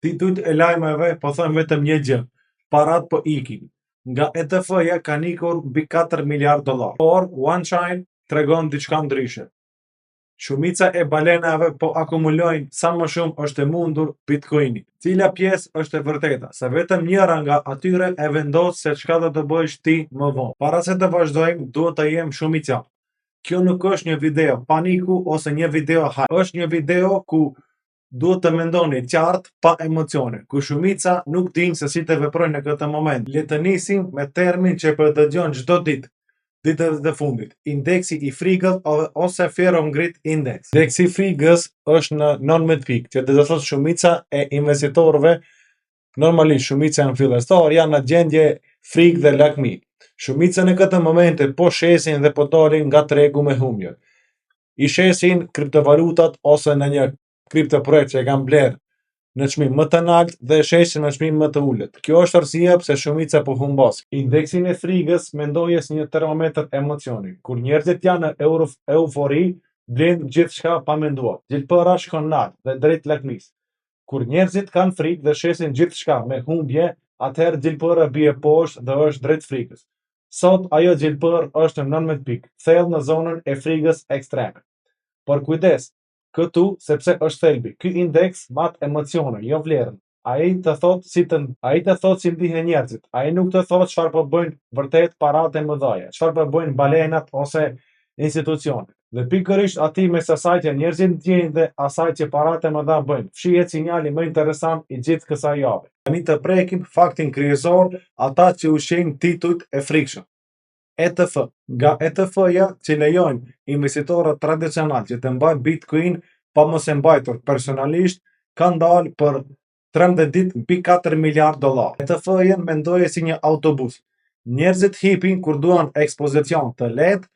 Titujt e lajmeve po thojnë vetëm një gjë, parat po ikin. Nga ETF-ja kanë ikur mbi 4 miliard dollar. Por OneChain tregon diçka ndryshe. Shumica e balenave po akumulojnë sa më shumë është e mundur Bitcoini. Cila pjesë është e vërteta? Se vetëm njëra nga atyre e vendos se çka do të bësh ti më vonë. Para se të vazhdojmë, duhet të jem shumë i qartë. Kjo nuk është një video paniku ose një video hype. Është një video ku duhet të mendoni qartë pa emocione, ku shumica nuk dinë se si të veprojnë në këtë moment. Le të nisim me termin që po dëgjon çdo ditë. Ditët e fundit, indeksi i frikës ose Fear of Greed Index. Indeksi i frikës është në 19 pikë, që do të thotë shumica e investitorëve, normalisht shumica janë fillestar, janë në gjendje frikë dhe lakmi. Shumica në këtë momente po shesin dhe po dalin nga tregu me humbje. I shesin kriptovalutat ose në një kriptoprojekt që e kanë bler në çmim më të lartë dhe shesin në çmim më të ulët. Kjo është arsyeja pse shumica po humbos. Indeksin e frikës mendoje si një termometër emocioni. Kur njerëzit janë në eufori, blen gjithçka pa menduar. Gjelbëra shkon lart dhe drejt lakmisë. Kur njerëzit kanë frikë dhe shesin gjithçka me humbje, atëherë gjelbëra bie poshtë dhe është drejt frikës. Sot ajo gjelbër është në 19 pikë, thellë në zonën e frikës ekstreme. Por kujdes, këtu sepse është thelbi. Ky indeks mat emocione, jo vlerën. Ai të thot si ndihen njerëzit. Ai nuk të thot çfarë po bëjnë vërtet paratë e mëdha, çfarë po bëjnë balenat ose institucionet. Dhe pikërisht aty mes asaj që njerëzit ndjejnë dhe asaj që paratë e mëdha bëjnë, fshihet sinjali më interesant i gjithë kësaj jave. Tani të prekim faktin kryesor, ata që ushqejnë titujt e frikshëm. ETF. Nga ETF-ja që lejojnë investitorët tradicional që të mbajnë Bitcoin pa mos e mbajtur personalisht, kanë dalë për 13 ditë mbi 4 miliard dollar. ETF-ja mendoje si një autobus. Njerëzit hipin kur duan ekspozicion të lehtë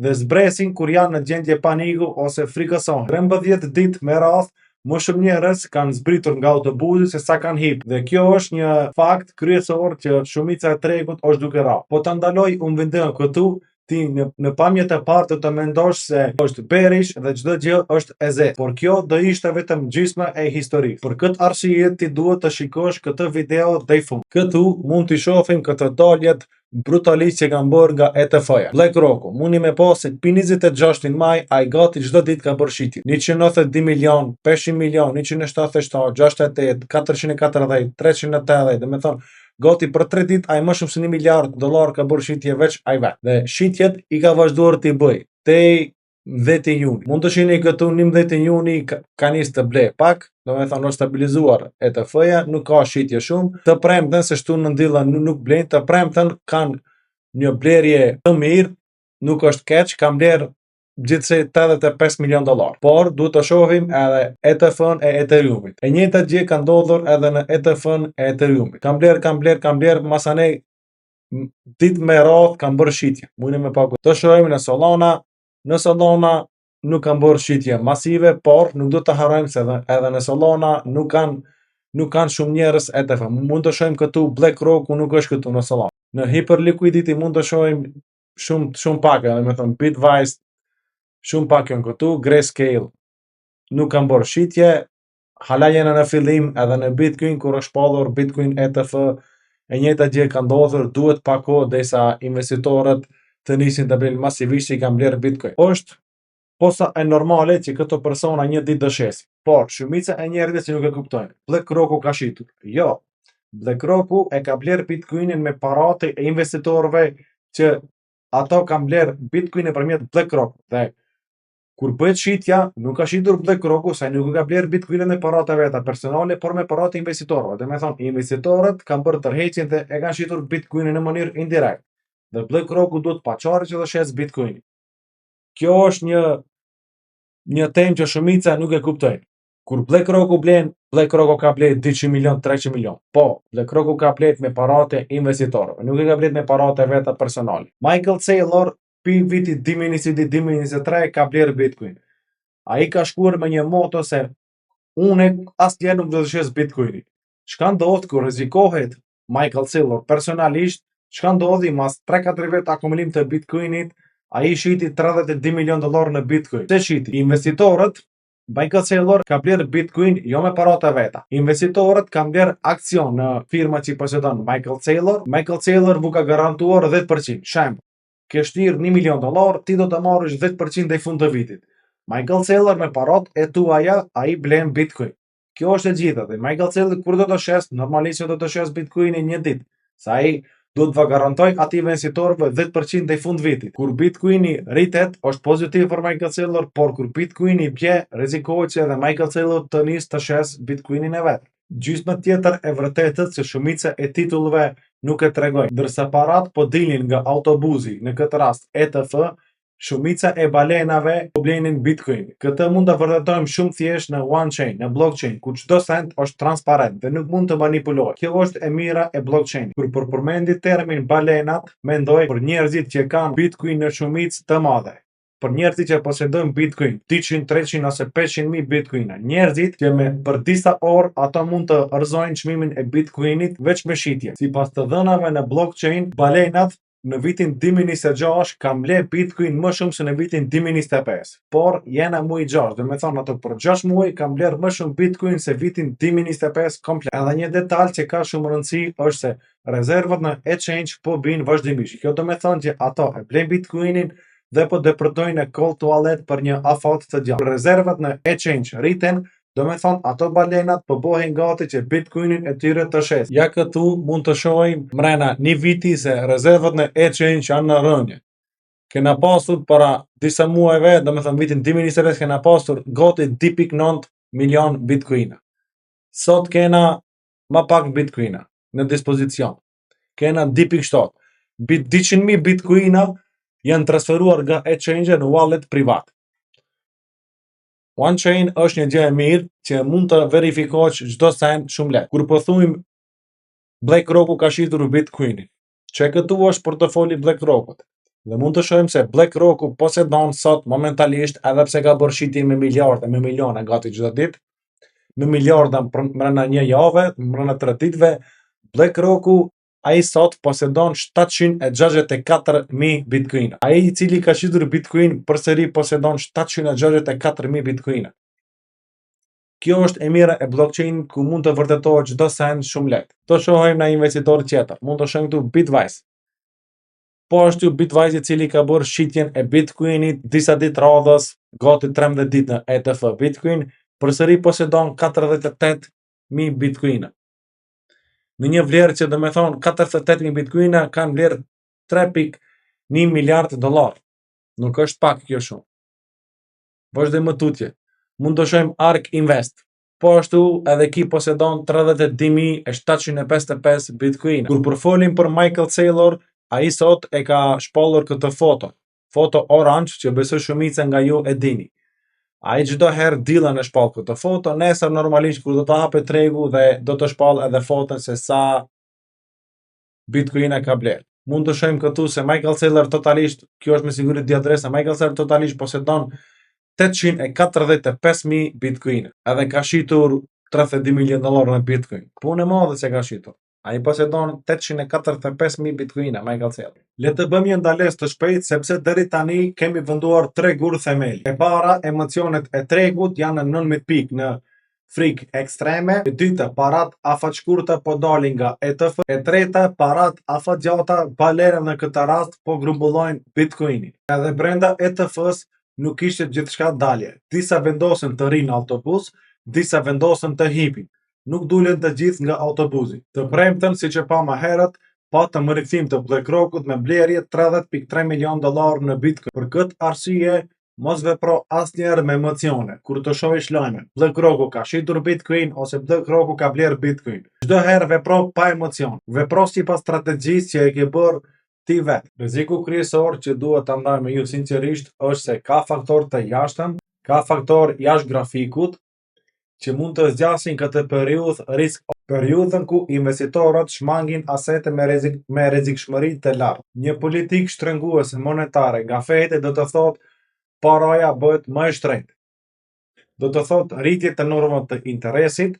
dhe zbresin kur janë në gjendje paniku ose frikësoni. 13 ditë me radh, më shumë njerëz kanë zbritur nga autobusi se sa kanë hip. Dhe kjo është një fakt kryesor që shumica e tregut është duke rrahur. Po ta ndaloj unë videon këtu, ti në pamjet e parë të mendosh se është bearish dhe çdo gjë është e zezë. Por kjo do ishte vetëm gjysma e historisë. Për këtë arsye ti duhet të shikosh këtë video deri fund. Këtu mund të shohim këtë daljet brutalisht që kanë bërë nga ETF-ja. BlackRock, mundi me pas se pi 26 maj ai gati çdo ditë ka bërë shitje. 192 milion, 500 milion, 177, 68, 440, 380, dhe me thonë, gati për 3 ditë ai më shumë se 1 miliard dollar ka bërë shitje veç ai vet. Dhe shitjet i ka vazhduar t'i bëj tej 10 juni. Mund të shihni këtu 11 juni ka nisë të ble pak, do me thonë është stabilizuar ETF-ja, nuk ka shitje shumë. Të premten se shtu në ndilla nuk blen, të premten kanë një blerje të mirë, nuk është keq, kanë bler gjithsej 85 milion dollar. Por duhet të shohim edhe ETF-n e Ethereumit. E njëjta gjë ka ndodhur edhe në ETF-n e Ethereumit. Kanë bler masanej ditë me radhë kanë bërë shitje. Mundi me pagu. Të shohim në Solana. Në Solana nuk kanë bërë shitje masive, por nuk do të harrojmë se edhe në Solana nuk kanë shumë njerëz ETF. Mund të shohim këtu BlackRock nuk është këtu në Solana. Në Hyperliquidity mund të shohim shumë pak, do të thonë Bitwise shumë pak janë këtu, Grayscale nuk kanë bërë shitje, hala janë në fillim edhe në Bitcoin kur është padhur Bitcoin ETF, e njëjta gjë ka ndodhur, duhet pak kohë derisa investitorët të nisin të blenë masivisht që i kanë blerë Bitcoin. Është posa e normale që këto persona një ditë dëshesin. Por, shumica e njerëzve që nuk e kuptojnë. BlackRock ka shitur. Jo. BlackRock e ka blerë Bitcoinin me paratë e investitorëve që ato kanë blerë Bitcoin nëpërmjet BlackRock. Dhe kur bëhet shitja, nuk ka shitur BlackRock, se nuk ka blerë Bitcoinin me paratë veta personale, por me paratë e investitorëve. Do të thonë, investitorët kanë bërë tërheqjen dhe e kanë shitur Bitcoinin në mënyrë indirekte. Dhe BlackRock duhet paçarë që të shes Bitcoin. Kjo është një temë që shumica nuk e kuptojnë. Kur BlackRock blen, BlackRock ka blet 200 milion, 300 milion. Po, BlackRock ka blet me paratë e investitorëve, nuk e ka blet me paratë e veta personale. Michael Saylor pi vitit 2023 ka bler Bitcoin. Ai ka shkuar me një moto se unë asnjëherë nuk do të shes Bitcoinin. Çka ndodh kur rrezikohet Michael Saylor personalisht? Çka ndodhi mas 3-4 vjet akumulim të Bitcoinit, ai shiti 32 milion dollar në Bitcoin. Pse shiti? Investitorët Michael Saylor ka bler Bitcoin jo me parat e veta. Investitorët kanë bler aksion në firma që posedon Michael Saylor. Michael Saylor vu ka garantuar 10%. Shemb, ke shtir $1 milion, ti do të marrësh 10% deri fund të vitit. Michael Saylor me parat e tuaja, ai blen Bitcoin. Kjo është e gjitha dhe Michael Saylor kur do të shes, normalisht do të shes Bitcoinin një ditë, sa ai do të garantoj ative investitorëve 10% deri fund vitit. Kur Bitcoini rritet, është pozitiv për Michael Saylor, por kur Bitcoini bie, rrezikohet që edhe Michael Saylor të nisë të shes Bitcoinin e vet. Gjysma tjetër e vërtetës që shumica e titullëve nuk e tregojnë, ndërsa parat po dilnin nga autobusi, në këtë rast ETF, shumica e balenave po blenin Bitcoin. Këtë mund ta vërtetojmë shumë thjesht në OneChain, në blockchain, ku çdo cent është transparent dhe nuk mund të manipulohet. Kjo është e mira e blockchain. Kur përmendi termin balenat, mendoj për njerëzit që kanë Bitcoin në shumicë të madhe. Për njerëzit që posedojnë Bitcoin, 200, 300 ose 500.000 Bitcoina. Njerëzit që për disa orë ato mund të rrëzojnë çmimin e Bitcoinit veç me shitje. Sipas të dhënave në blockchain, balenat në vitin 2026 kam ble Bitcoin më shumë se në vitin 2025, por jena muaj 6, dhe me thonë ato për 6 muaj kam bler më shumë Bitcoin se vitin 2025 komplet. Edhe një detalj që ka shumë rëndësi është se rezervat në exchange po bin vazhdimisht. Kjo do me thonë që ato e blen Bitcoinin dhe po depërtojnë në cold wallet për një afat të gjallë. Rezervat në exchange rriten, do me thonë ato balenat po bohen gati që Bitcoinin e tyre të shes. Ja këtu mund të shohim mrena një viti se rezervat në exchange janë në rënje. Kena pasur para disa muajve, do me thonë vitin 2025, kena pasur gati 2.9 milion Bitcoina. Sot kena ma pak Bitcoina në dispozicion. Kena 2.7. 200.000 Bitcoina janë transferuar nga exchange në wallet privat. OneChain është një gjë e mirë që mund të verifikosh çdo sent shumë lehtë. Kur po thuajmë BlackRock ka shitur Bitcoinin, që këtu është portofoli BlackRockut. Dhe mund të shohim se BlackRock posedon sot momentalisht, edhe pse ka bërë shitje me miliarda, me miliona gati çdo ditë, me miliarda brenda një jave, brenda 3 ditëve, BlackRock ai sot posedon 764.000 Bitcoina. Ai I cili ka shitur Bitcoin përsëri posedon 764.000 Bitcoina. Kjo është e mira e blockchain ku mund të vërtetohet çdo sent shumë lehtë. Do shohim në investitor tjetër. Mund të shohim këtu Bitwise. Po ashtu Bitwise I cili ka bërë shitjen e Bitcoinit disa ditë radhës, gati 13 ditë në ETF Bitcoin, përsëri posedon 48.000 Bitcoina. Në një vlerë që do me thonë 48.000 Bitcoina kanë vlerë 3.1 miliard dollar. Nuk është pak kjo shumë. Vazhdojmë më tutje. Mund të shohim ARK Invest. Po ashtu edhe ki posedon 32.755 Bitcoina. Kur përfolim për Michael Saylor, ai sot e ka shpallur këtë foto. Foto orange që besoj shumica nga ju e dini. Ai çdo herë dilla në shpall këtë foto, nesër normalisht kur do të hapet tregu dhe do të shpall edhe foton se sa Bitcoina ka bler. Mund të shohim këtu se Michael Saylor totalisht, kjo është me siguri di adresa, Michael Saylor totalisht posedon 845.000 Bitcoina. Edhe ka shitur 32 milion dollar në Bitcoin. Punë e madhe që ka shitur. Ai posedon 845.000 Bitcoina, Michael Saylor. Le të bëjmë një ndalesë të shpejtë sepse deri tani kemi venduar 3 gur themeli. E para, emocionet e tregut janë në 19 pikë në frikë ekstreme. E dyta, parat afatshkurta po dalin nga ETF. E treta, parat afatgjata balera në këtë rast po grumbullojnë Bitcoinin. Edhe brenda ETF-s nuk ishte gjithçka dalje. Disa vendosen të rinë autobus, disa vendosen të hipin. Nuk dulen të gjithë nga autobusi. Të premten, siç e pa më herët, patëm rikthim të BlackRockut me blerje 30.3 milion dollar në Bitcoin. Për këtë arsye, mos vepro asnjëherë me emocione. Kur të shohësh lajmin, BlackRock ka shitur Bitcoin ose BlackRock ka bler Bitcoin. Çdo herë vepro pa emocion. Vepro sipas strategjisë që e ke bërë ti vet. Rreziku kryesor që duhet ta ndaj me ju sinqerisht është se ka faktor të jashtëm, ka faktor jashtë grafikut që mund të zgjasin këtë periudhë risk, periudhën ku investitorët shmangin asete me rrezikshmëri të lartë. Një politikë shtrënguese monetare nga Fedi do të thotë paraja bëhet më e shtrenjtë. Do të thotë rritje të normave të interesit,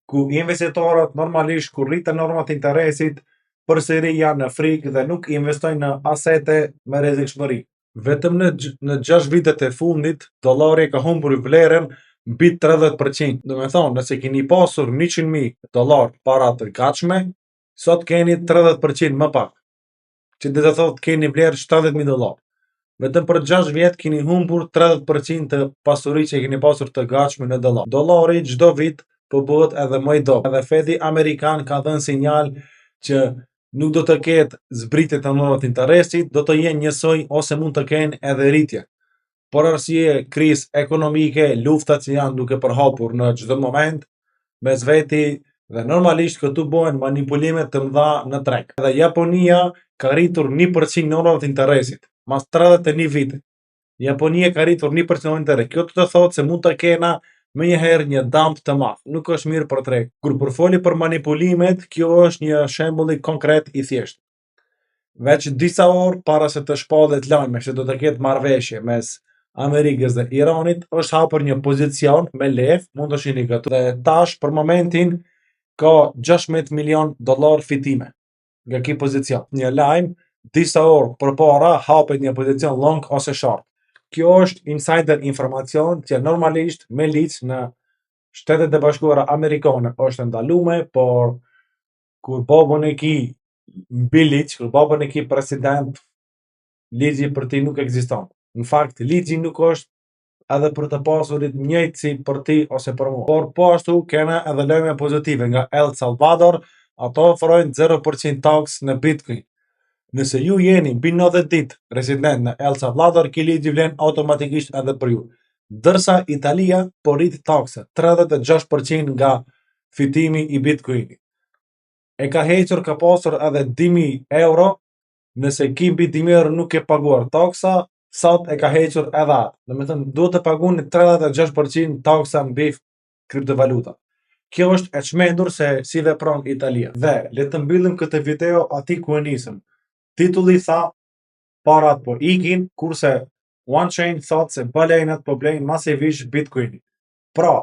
ku investitorët normalisht kur rriten normat të interesit, përsëri janë në frikë dhe nuk investojnë në asete me rrezikshmëri. Vetëm në 6 vitet e fundit, dollari ka humbur vlerën mbi 30%. Do me thonë, nëse keni pasur $100,000 para të gatshme, sot keni 30% më pak, që dhe të thotë keni vlerë $70,000. Vetëm për 6 vjet keni humbur 30% të pasurisë që keni pasur të gatshme në dollar. Dollari çdo vit po bëhet edhe më i dobët. Edhe Fedi Amerikan ka dhënë sinjal që nuk do të ketë zbritje të nërët interesit, do të jenë njësoj ose mund të kenë edhe rritje. Por arsye krizë ekonomike, luftat që janë duke përhapur në çdo moment mes veti dhe normalisht këtu bëhen manipulime të mëdha në treg. Edhe Japonia ka rritur 1% nërët interesit, mas 31 vite. Japonia ka rritur 1% nërët interesit. Kjo të thotë se mund të kena me njëherë një damp të madh, nuk është mirë për treg. Kur përfoli për manipulimet, kjo është një shembulli konkret i thjeshtë. Veç disa orë para se të shpallet lajme që do të ketë marrëveshje mes Amerikës dhe Iranit, është hapur një pozicion me lef, mund të shihni këtu. Dhe tash për momentin ka $16 milion fitime nga ky pozicion. Një lajm disa orë përpara hapet një pozicion long ose short. Kjo është insider informacion që normalisht me liq në Shtetet e Bashkuara Amerikane është ndalume, por kur babën e ki mbi liq, kur babën e ki president, ligji për ti nuk ekziston. Në fakt, ligji nuk është edhe për të pasurit njëjtë si për ti ose për mua. Por po ashtu kena edhe lajme pozitive nga El Salvador, ato ofrojnë 0% taks në Bitcoin. Nëse ju jeni mbi 90 ditë resident në El Salvador, ky ligj vlen automatikisht edhe për ju. Dërsa Italia po rrit takse 36% nga fitimi i Bitcoinit. E ka hequr ka pasur edhe 10.000 euro, nëse ki mbi 10.000 euro nuk e paguar taksa, sot e ka hequr edhe atë. Do me thënë, duhet të paguni 36% taksa mbi kriptovaluta. Kjo është e çmendur se si vepron Italia. Dhe le të mbyllim këtë video aty ku e nisëm. Titulli tha parat po ikin, kurse OneChain thot se balenat po blejnë masivisht Bitcoin. Pra,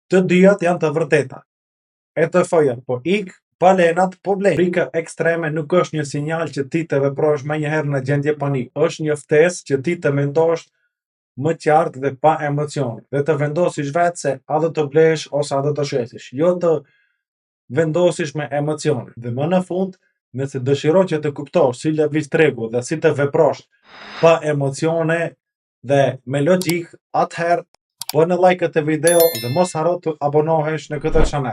të dyjat janë të vërteta. ETF-ja po ik, balenat po blejnë. Frika ekstreme nuk është një sinjal që ti të veprosh me njëherë në gjendje panik. Është një ftesë që ti të mendosh më qartë dhe pa emocion. Dhe të vendosish vetë se a do të blesh ose a do të shesish. Jo të vendosish me emocion. Dhe më në fund, nëse dëshiron që të kuptosh si lëviz tregu dhe si të veprosh pa emocione dhe me logjik, atëherë bëni like këtë video dhe mos harro të abonohesh në këtë chanel.